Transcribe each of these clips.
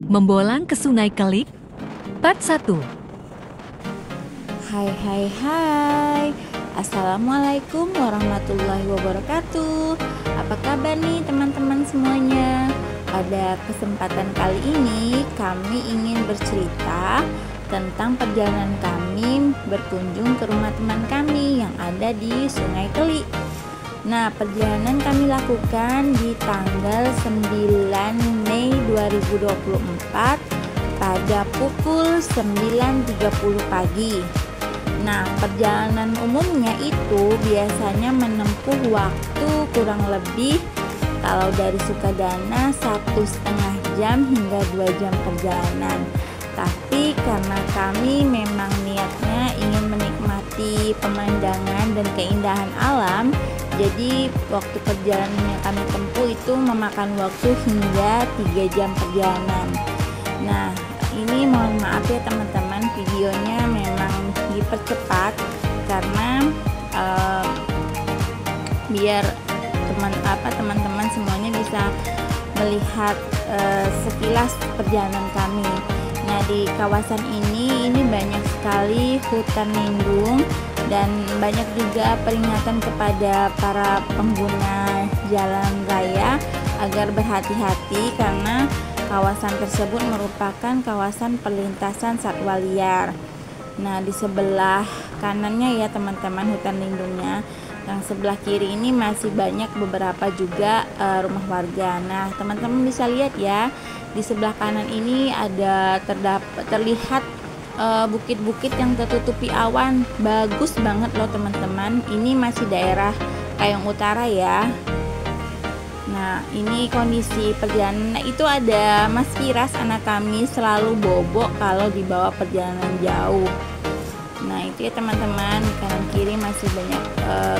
Membolang ke Sungai Kelik, Part 1. Hai. Assalamualaikum warahmatullahi wabarakatuh. Apa kabar nih teman-teman semuanya? Pada kesempatan kali ini kami ingin bercerita tentang perjalanan kami berkunjung ke rumah teman kami yang ada di Sungai Kelik. Nah, perjalanan kami lakukan di tanggal 9 Mei 2024 pada pukul 9.30 pagi. Nah, perjalanan umumnya itu biasanya menempuh waktu kurang lebih kalau dari Sukadana 1,5 jam hingga 2 jam perjalanan. Tapi karena kami memang niatnya ingin menikmati pemandangan dan keindahan alam, jadi waktu perjalanan yang kami tempuh itu memakan waktu hingga 3 jam perjalanan. Nah, ini mohon maaf ya teman-teman, videonya memang dipercepat karena biar teman-teman semuanya bisa melihat sekilas perjalanan kami. Nah, di kawasan ini banyak sekali hutan lindung dan banyak juga peringatan kepada para pengguna jalan raya agar berhati-hati karena kawasan tersebut merupakan kawasan perlintasan satwa liar. Nah, di sebelah kanannya ya teman-teman hutan lindungnya, yang sebelah kiri ini masih banyak beberapa juga rumah warga. Nah, teman-teman bisa lihat ya, di sebelah kanan ini ada terlihat bukit-bukit yang tertutupi awan. Bagus banget loh teman-teman. Ini masih daerah Kayong Utara ya. Nah, ini kondisi perjalanan. Nah, itu ada Mas Firas, anak kami, selalu bobok kalau dibawa perjalanan jauh. Nah, itu ya teman-teman, kanan kiri masih banyak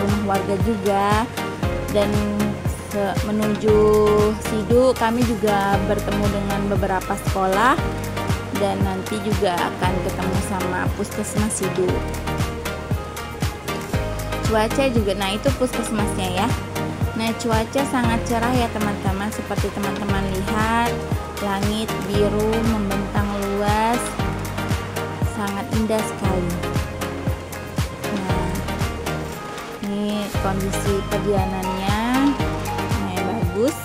rumah warga juga. Dan menuju Sidu kami juga bertemu dengan beberapa sekolah dan nanti juga akan ketemu sama puskesmas Sidu. Cuaca juga, nah itu puskesmasnya ya. Nah, cuaca sangat cerah ya teman-teman, seperti teman-teman lihat, langit biru membentang luas, sangat indah sekali. Nah, ini kondisi perjalanannya, nah bagus.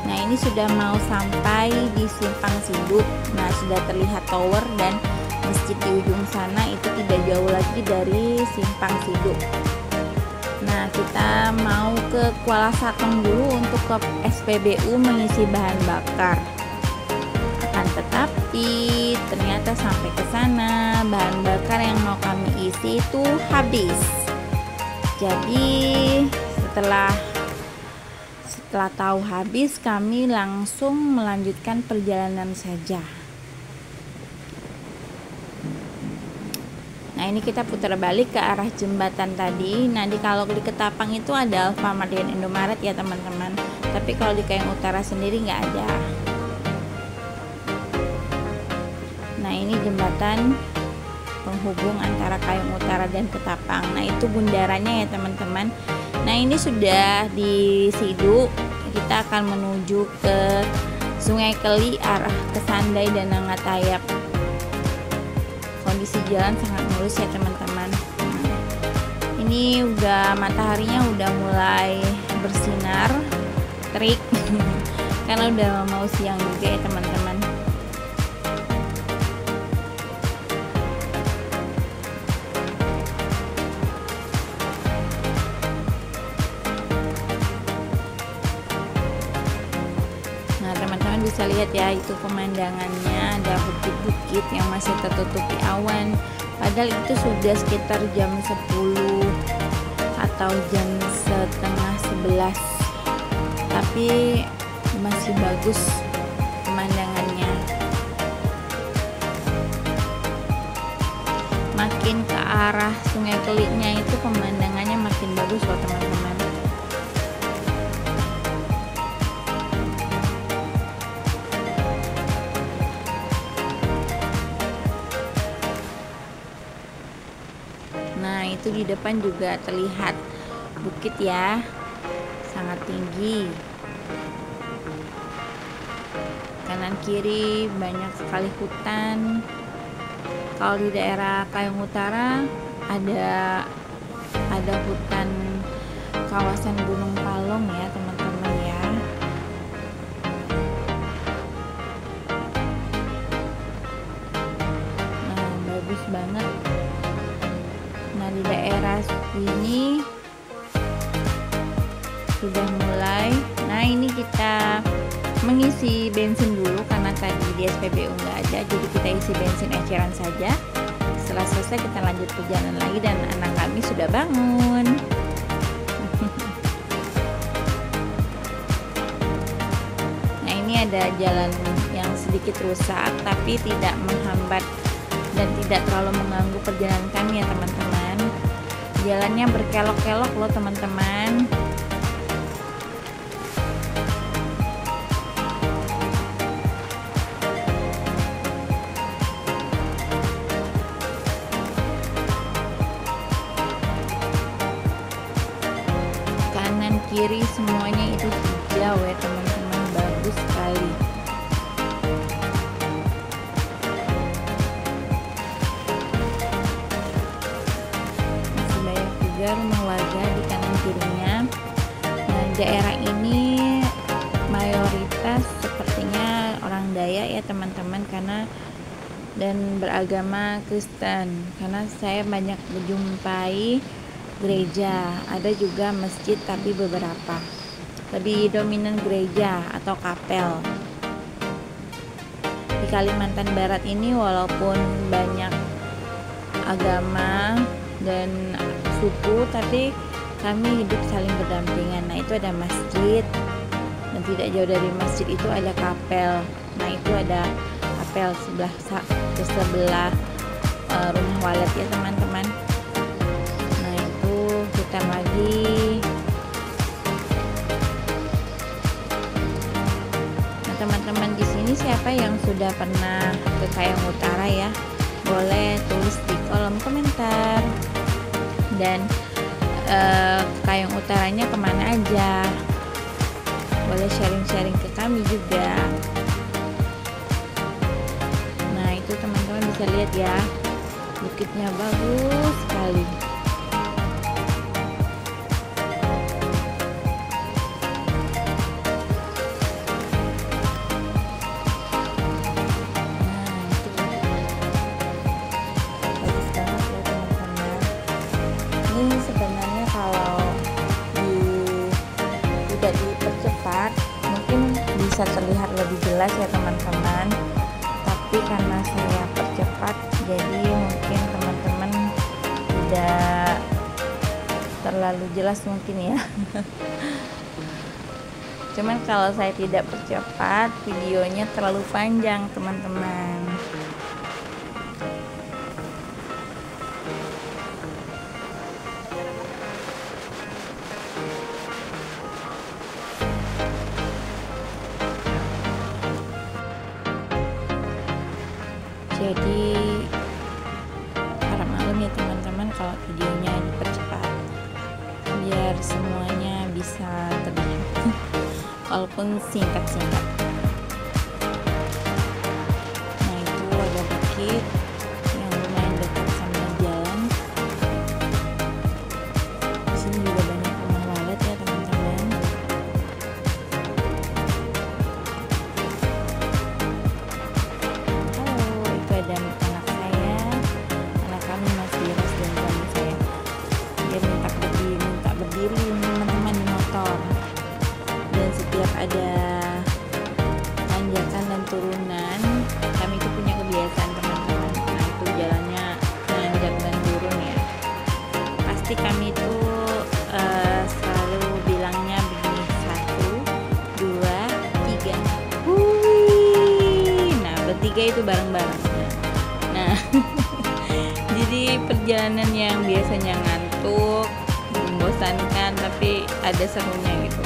Nah, ini sudah mau sampai di Simpang Sidu. Nah, sudah terlihat tower dan masjid di ujung sana, itu tidak jauh lagi dari Simpang Sidu. Nah, kita mau ke Kuala Satong dulu untuk ke SPBU mengisi bahan bakar. Akan tetapi ternyata sampai ke sana bahan bakar yang mau kami isi itu habis. Jadi setelah tahu habis, kami langsung melanjutkan perjalanan saja. Nah, ini kita putar balik ke arah jembatan tadi. Nah, kalau di Ketapang itu ada Alfamart dan Indomaret ya teman-teman. Tapi kalau di Kayong Utara sendiri nggak ada. Nah, ini jembatan penghubung antara Kayong Utara dan Ketapang. Nah, itu bundarannya ya teman-teman. Nah, ini sudah di Sidu. Kita akan menuju ke Sungai Kelik arah ke Sandai dan Nangatayap. Kondisi jalan sangat mulus ya teman-teman. Ini udah mataharinya udah mulai bersinar terik karena udah mau siang juga ya teman-teman. Nah, teman-teman bisa lihat ya, itu pemandangannya, ada bukit-bukit yang masih tertutupi awan. Padahal itu sudah sekitar jam 10 atau jam setengah 11, tapi masih bagus pemandangannya. Makin ke arah Sungai Keliknya itu pemandangannya makin bagus loh teman-teman. Nah, itu di depan juga terlihat bukit ya, sangat tinggi. kanan kiri banyak sekali hutan. Kalau di daerah Kayong Utara ada hutan kawasan Gunung Palong ya teman-teman ya. Nah, bagus banget. Nah, di daerah sini sudah mulai. Nah, ini kita mengisi bensin dulu karena tadi di SPBU nggak ada, jadi kita isi bensin eceran saja. Setelah selesai kita lanjut perjalanan lagi dan anak kami sudah bangun. Nah, ini ada jalan yang sedikit rusak tapi tidak menghambat dan tidak terlalu mengganggu perjalanan kami ya teman-teman. Jalannya berkelok-kelok loh teman-teman. Kiri semuanya itu hijau ya teman-teman, bagus sekali. Masih banyak juga rumah warga di kanan kirinya. Nah, daerah ini mayoritas sepertinya orang Dayak ya teman-teman, karena dan beragama Kristen, karena saya banyak menjumpai gereja, ada juga masjid tapi beberapa. Lebih dominan gereja atau kapel. Di Kalimantan Barat ini walaupun banyak agama dan suku, tapi kami hidup saling berdampingan. Nah, itu ada masjid dan tidak jauh dari masjid itu ada kapel. Nah, itu ada kapel sebelah rumah walet ya teman-teman. Hutan lagi. Nah, teman-teman di sini siapa yang sudah pernah ke Kayong Utara ya? Boleh tulis di kolom komentar. Dan Kayong Utaranya kemana aja? Boleh sharing-sharing ke kami juga. Nah, itu teman-teman bisa lihat ya, bukitnya bagus sekali. Ini sebenarnya kalau tidak dipercepat mungkin bisa terlihat lebih jelas ya teman-teman, tapi karena saya percepat jadi mungkin teman-teman tidak terlalu jelas mungkin ya. Cuman kalau saya tidak percepat videonya terlalu panjang teman-teman. Jadi harap maklum ya teman-teman kalau videonya dipercepat biar semuanya bisa terlihat walaupun singkat-singkat. Nah, itu ada bukit yang lumayan dekat sama jalan. Di sini juga banyak rumah walet ya teman-teman. Ada anak saya, anak kami masih ras dan suami saya. Dia minta berdiri teman-teman di motor. Dan setiap ada tanjakan dan turunan, kami itu punya kebiasaan teman-teman. Nah, itu jalannya nanjak dan turun ya. Pasti kami itu selalu bilangnya begini, 1, 2, 3. Nah, bertiga itu bareng-bareng. Nah, jadi perjalanan yang biasanya ngantuk, membosankan, tapi ada serunya gitu.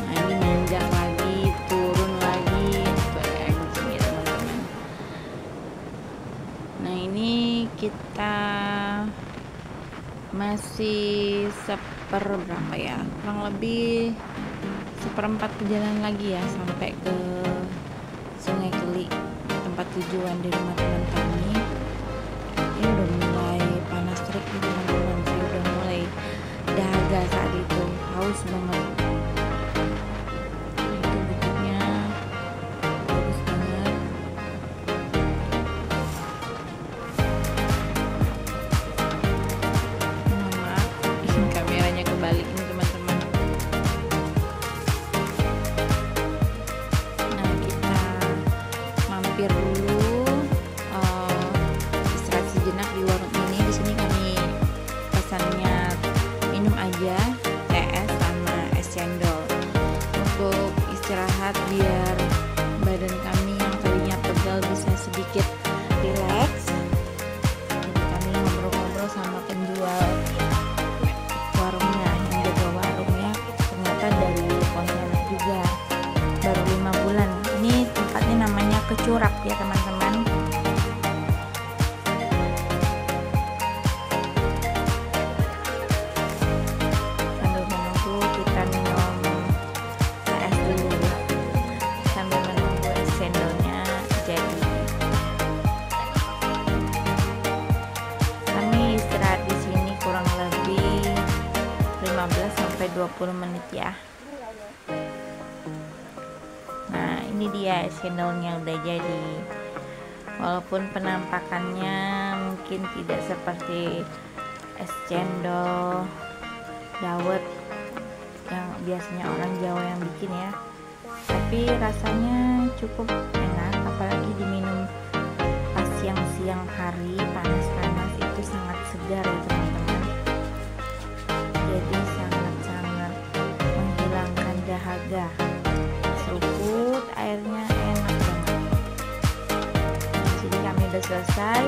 Nah, ini nanjak lagi, turun lagi, anjing ya teman-teman. Nah, ini kita masih berapa ya? Kurang lebih seperempat perjalanan lagi ya sampai ke Sungai Keli, tempat tujuan di rumah teman kami. Ini udah mulai panas terik nih teman-teman, saya udah mulai dahaga saat itu, haus banget. Nah, itu bukitnya bagus banget. Mohon maaf, kameranya kebalik ini teman-teman. Nah, kita mampir dulu, istirahat sejenak di warung ini. Di sini kami pesannya minum aja, TS sama es cendol, untuk istirahat biar badan kami yang tadinya pegal bisa sedikit rileks. Jadi kami ngobrol-ngobrol sama penjual warungnya, yang jaga warungnya ternyata dari Pontianak juga, baru 5 bulan. Ini tempatnya namanya Kecurap ya teman-teman. Sambil menunggu kita minum es dulu, sambil menunggu es cendolnya jadi. Kami istirahat di sini kurang lebih 15-20 menit ya. Nah, ini dia es cendolnya udah jadi. Walaupun penampakannya mungkin tidak seperti es cendol dawet yang biasanya orang Jawa yang bikin ya, tapi rasanya cukup enak, apalagi diminum pas siang-siang hari panas-panas itu sangat segar ya teman-teman. Jadi sangat-sangat menghilangkan dahaga, seruput airnya enak banget. Nah, jadi kami udah selesai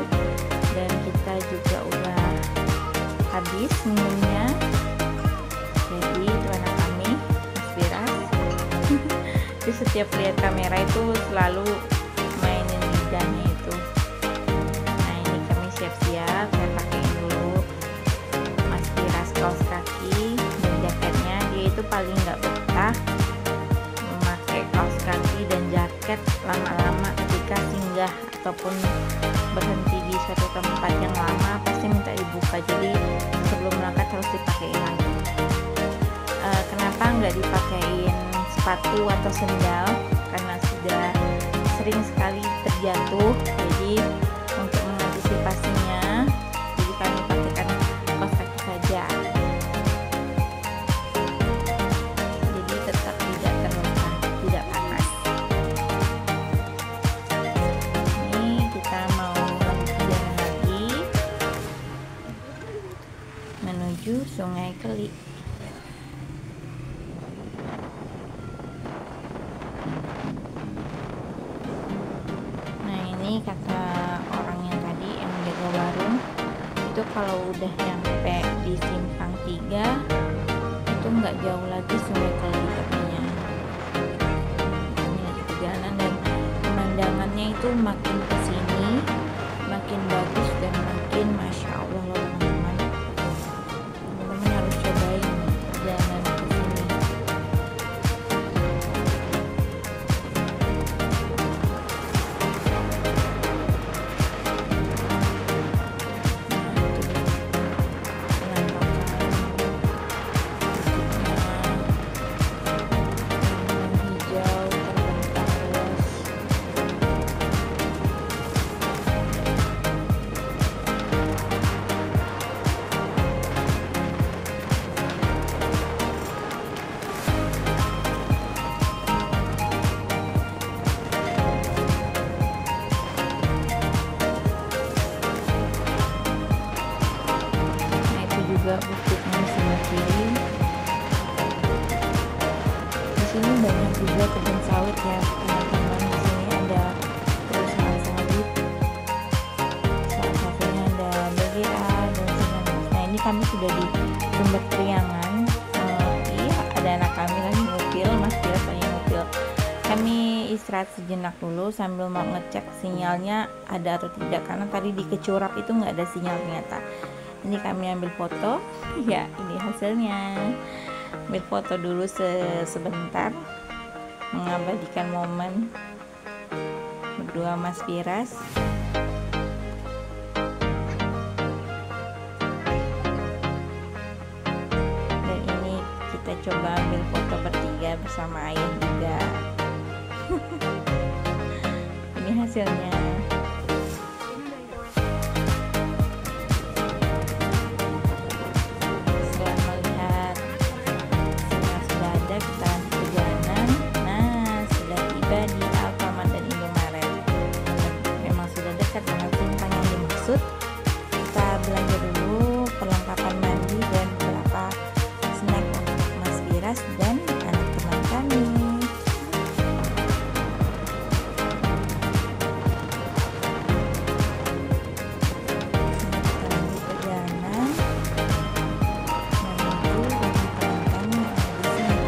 dan kita juga udah habis minumnya. Jadi itu anak kami, Mas Firas. Dia setiap lihat kamera itu selalu mainin lidahnya itu. Nah, ini kami siap-siap, saya pakein dulu Mas Firas kaos kaki dan jaketnya. Dia itu paling nggak betah memakai kaos kaki dan jaket lama-lama ketika singgah ataupun berhenti di suatu tempat yang lama, pasti minta dibuka. Jadi sebelum berangkat harus dipakein lagi. Kenapa nggak dipakein sepatu atau sendal? Karena sudah sering sekali terjatuh. Jadi untuk mengantisipasinya, jadi kami pakaikan kaos kaki saja. Jadi tetap tidak terluka, tidak panas. Ini kita mau lanjut jalan lagi menuju Sungai Keli. Nah, ini kata orang yang tadi yang jaga warung itu, kalau udah nyampe di Simpang 3 itu nggak jauh lagi Sungai Keli katanya. Kami lagi perjalanan dan pemandangannya itu makin kesini makin bagus dan makin masya Allah loh teman-teman. Teman-teman harus cobain perjalanan ke sini. Juga bukitnya sebelah kiri. Di sini banyak juga kebun sawit ya teman-teman. Di sini ada perusahaan sawit, salah satunya ada BGA dan Sinarmas. Nah, ini kami sudah di Sumber Priangan. Iya, ada anak kami lagi ngupil, Mas Firas lagi ngupil. Kami istirahat sejenak dulu sambil mau ngecek sinyalnya ada atau tidak, karena tadi di Kecurap itu nggak ada sinyal ternyata. Ini kami ambil foto, ya ini hasilnya. berfoto dulu sebentar, mengabadikan momen berdua Mas Firas. Dan ini kita coba ambil foto bertiga bersama ayah juga. Ini hasilnya. Kita belanja dulu perlengkapan mandi dan beberapa snack untuk Mas Firas dan anak teman kami. Kita lanjut perjalanan menuju rumah teman kami yang ada di sini.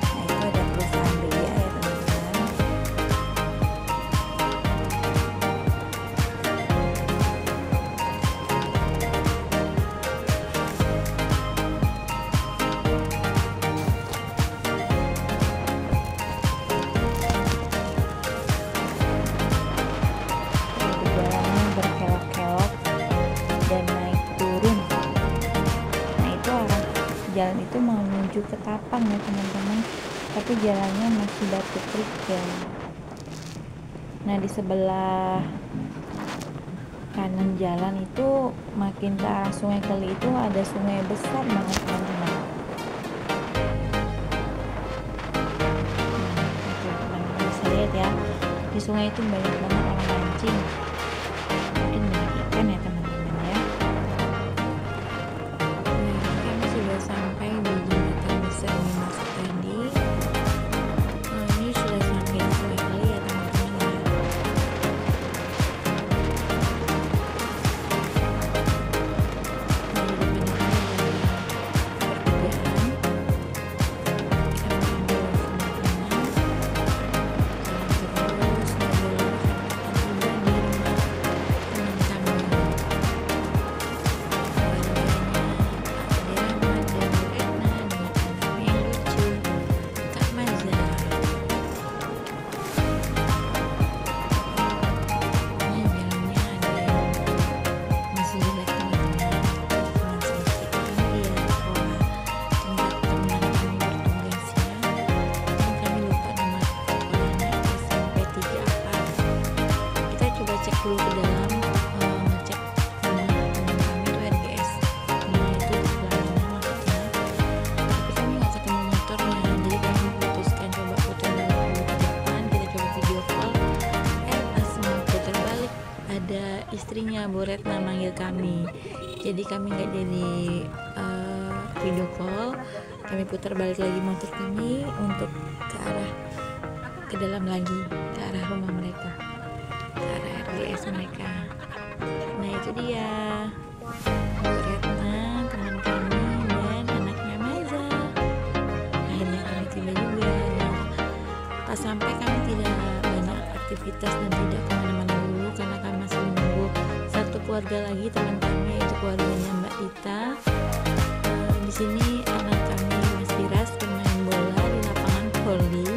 Nah, itu ada perusahaan BIA ya teman-teman. Berkelok-kelok dan naik turun. Nah, itu arah jalan itu mau menuju ke Tapang ya teman-teman, tapi jalannya masih batu kerikil. Nah, di sebelah kanan jalan itu makin ke arah Sungai Keli itu ada sungai besar banget teman-teman. Teman-teman bisa lihat ya, di sungai itu banyak banget orang mancing. Mungkin banyak ikan ya teman-teman ya. Nah, kami sudah sampai di jembatan besar Mimas tadi. Nah, ini sudah sampai di Sungai Keli ya teman-teman ya. Nah, di depan ini ada pertigaan. Kita ambil sebelah kanan, terus mobil tiba di rumah teman kami. Keluarganya Pak Ade Rahmat dan Bu Retna dengan anaknya yang lucu, Kak Maza. Ini jalannya ada yang masih jelek teman-teman, cuma sedikit ini ya sekolah tempat teman kami bertugas ya. Ini kami lupa nama sekolahnya, SMP 3 apa. Kita coba cek dulu ke dalam, ngecek rumah teman kami itu RGS. Nah, itu di sebelah mana maksudnya, tapi kami nggak ketemu motornya, jadi kami memutuskan coba putar balik dulu ke depan. Kita coba video call, pas mau putar balik ada istrinya Bu Retna manggil kami, jadi kami nggak jadi video call. Kami putar balik lagi motor kami untuk ke dalam lagi, ke arah rumah mereka, ke arah RGS mereka. Nah, itu dia Bu Retna, teman kami dan anaknya Maza. Akhirnya kami tiba juga. Nah, pas sampai kami tidak banyak aktivitas dan tidak kemana-mana dulu karena kami masih menunggu satu keluarga lagi teman kami, yaitu keluarganya Mbak Dita. Di sini anak kami Mas Firas bermain bola di lapangan voli.